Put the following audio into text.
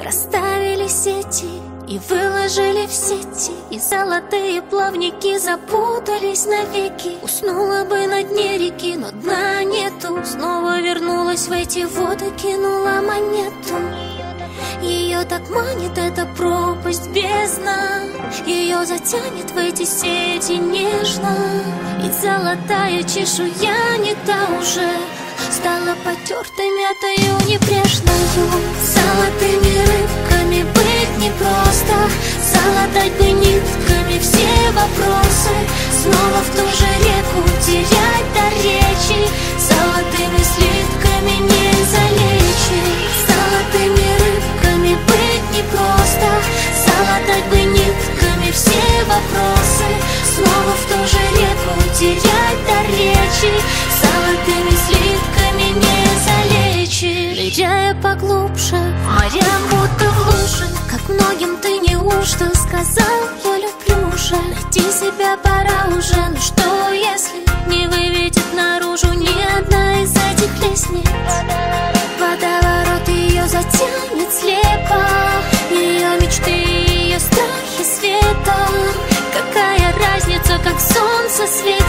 Расставили сети и выложили в сети, и золотые плавники запутались навеки. Уснула бы на дне реки, но дна нету. Снова вернулась в эти воды, кинула монету. Ее так манит эта пропасть бездна, ее затянет в эти сети нежно. И золотая чешуя не та уже, стала потертой, мятою, небрежною. Золотыми рыбками быть непросто, залатать бы нитками все вопросы. Снова в ту же реку терять до речи, золотыми слитками не залечить. Золотыми рыбками быть непросто, залатать бы нитками все вопросы. Снова в ту же реку терять до речи, золотыми слитками не залечишь. Ныряя поглубже, морям будто в луже, как многим ты неужто сказал: я люблю же. Найти себя пора уже, но что если не выведет наружу ни одна из этих лестниц? Водоворот ее затянет слепо, ее мечты, ее страхи света. Какая разница, как солнце светит?